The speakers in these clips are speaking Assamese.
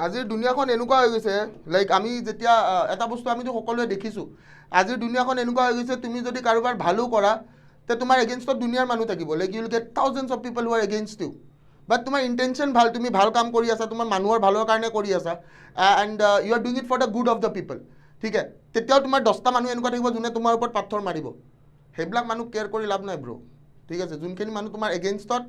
আজিৰ দুনিয়াখন এনেকুৱা হৈ গৈছে লাইক আমি যেতিয়া এটা বস্তু আমিতো সকলোৱে দেখিছোঁ আজিৰ দুনিয়াখন এনেকুৱা হৈ গৈছে তুমি যদি কাৰোবাৰ ভালো কৰা তে তোমাৰ এগেইনষ্টত দুনিয়াৰ মানুহ থাকিব like you will get thousands of people who are against you but তোমাৰ ইণ্টেনশ্যন ভাল তুমি ভাল কাম কৰি আছা তোমাৰ মানুহৰ ভালৰ কাৰণে কৰি আছা and you are doing it for the good of the people ঠিক আছে তেতিয়াও তোমাৰ 10টা মানুহ এনেকুৱা থাকিব যোনে তোমাৰ ওপৰত পাথৰ মাৰিব সেইবিলাক মানুহ কেয়াৰ কৰি লাভ নাই ব্ৰ ঠিক আছে যোনখিনি মানুহ তোমাৰ এগেইনষ্টত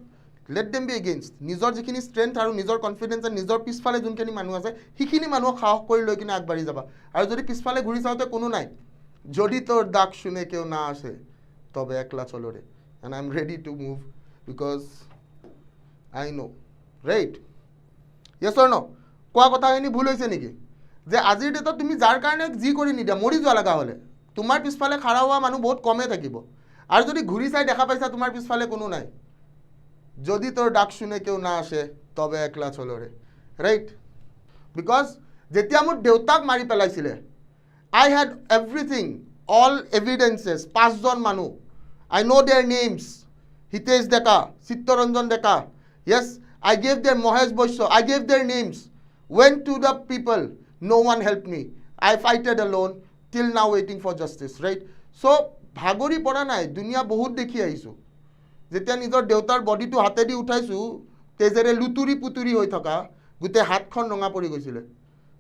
লেট দেম বি এগেইনষ্ট নিজৰ যিখিনি ষ্ট্ৰেংথ আৰু নিজৰ কনফিডেঞ্চ আৰু নিজৰ পিছফালে যোনখিনি মানুহ আছে সেইখিনি মানুহক সাহস কৰি লৈ কিনে আগবাঢ়ি যাবা আৰু যদি পিছফালে ঘূৰি চাওঁতে কোনো নাই যদি তোৰ ডাক শুনে কেউ না আসে তবে একলা চলো ৰে and I am ready to move because I know right yes or no কোৱা কথাখিনি ভুল হৈছে নেকি যে আজিৰ ডেটত তুমি যাৰ কাৰণে যি কৰি নিদিয়া মৰি যোৱা লগা হ'লে তোমাৰ পিছফালে খাৰা হোৱা মানুহ বহুত কমেই থাকিব আৰু যদি ঘূৰি চাই দেখা পাইছা তোমাৰ পিছফালে কোনো নাই যদি তোৰ ডাক শুনে কেউ না আসে তবে একলা চলো ৰে ৰাইট বিকজ যেতিয়া মোৰ দেউতাক মাৰি পেলাইছিলে I had everything, all evidences, 5 জন মানুহ. I know their names. Hitesh Deka, Sittoranjan Deka. Yes, I gave their Mohesh Boisho. I gave their names. Went to the people. No one helped me. I fighted alone till now waiting for justice, right? So, ভাগৰি পৰা নাই দুনিয়া বহুত দেখি আহিছোঁ যেতিয়া নিজৰ দেউতাৰ বডিটো হাতেদি উঠাইছোঁ তেজেৰে লুতুৰি পুতুৰি হৈ থকা গোটেই হাতখন ৰঙা পৰি গৈছিলে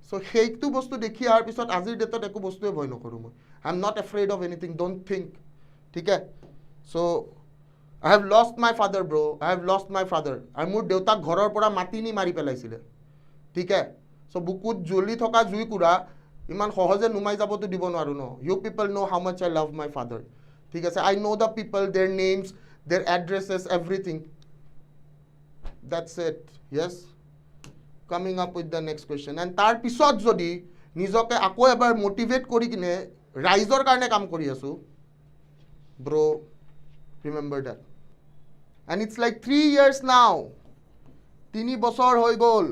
So, সেইটো বস্তু দেখি অহাৰ পিছত আজিৰ ডেটত একো বস্তুৱে ভয় নকৰোঁ মই I am not afraid of anything don't think ঠিক আছে so' I have lost my father bro' I have lost my father আৰু মোৰ দেউতাক ঘৰৰ পৰা মাতি নি মাৰি পেলাইছিলে ঠিক আছে চ' বুকুত জ্বলি থকা জুইকুৰা ইমান সহজে নুমাই যাবতো দিব নোৱাৰোঁ ন U people no' how much I love my father ঠিক আছে I know' the people their names their addresses everything that's it yes coming up with the next question and তাৰ পিছত যদি নিজকে আকৌ এবাৰ মোটিভেট কৰি কিনে ৰাইজৰ কাৰণে কাম কৰি আছো bro remember that and it's like 3 years now 3 বছৰ হৈ গ'ল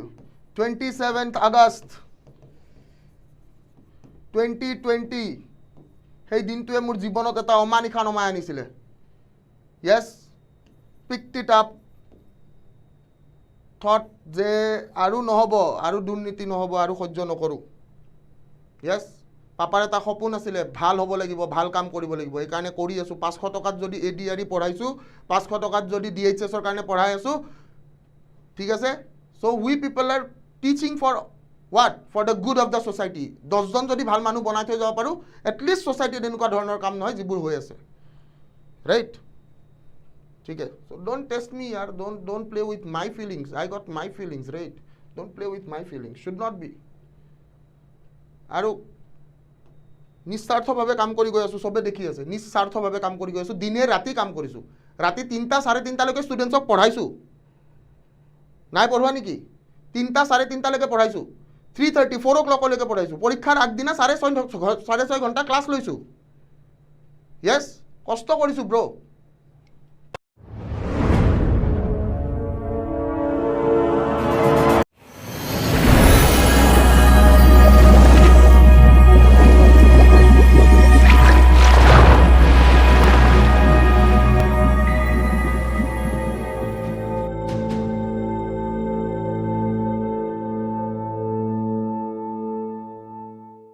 27th August 2020 সেই দিনটোৱে মোৰ জীৱনত এটা অমানিশা নমাই আনিছিলে yes picked it up thought যে আৰু নহ'ব আৰু দুৰ্নীতি নহ'ব আৰু সহ্য নকৰোঁ য়েছ পাপাৰ এটা সপোন আছিলে ভাল হ'ব লাগিব ভাল কাম কৰিব লাগিব এইকাৰণে কৰি আছোঁ 500 টকাত যদি এডিআৰই পঢ়াইছোঁ 500 টকাত যদি ডিএইচএছৰ কাৰণে পঢ়াই আছোঁ ঠিক আছে so' we people are teaching for what for the good of the society 10জন যদি ভাল মানুহ বনাই থৈ যাব পাৰোঁ এটলিষ্ট ছ'চাইটিত এনেকুৱা ধৰণৰ কাম নহয় যিবোৰ হৈ আছে ৰাইট ठीक है so don't test me yaar don't play with my feelings I got my feelings right don't play with my feelings should not be আৰু নিস্বাৰ্থভাৱে কাম কৰি গৈ আছো সবে দেখি আছে নিস্বাৰ্থভাৱে কাম কৰি গৈ আছো দিনে ৰাতি কাম কৰিছো ৰাতি 3টা 3:30 লৈকে ষ্টুডেন্টছক পঢ়াইছো নাই পঢ়োৱা নেকি 3টা 3:30 লৈকে পঢ়াইছো 3:30 4 o'clock লৈকে পঢ়াইছো পৰীক্ষাৰ আগদিনা 6:30 ঘণ্টা ক্লাছ লৈছো yes কষ্ট কৰিছো ব্ৰ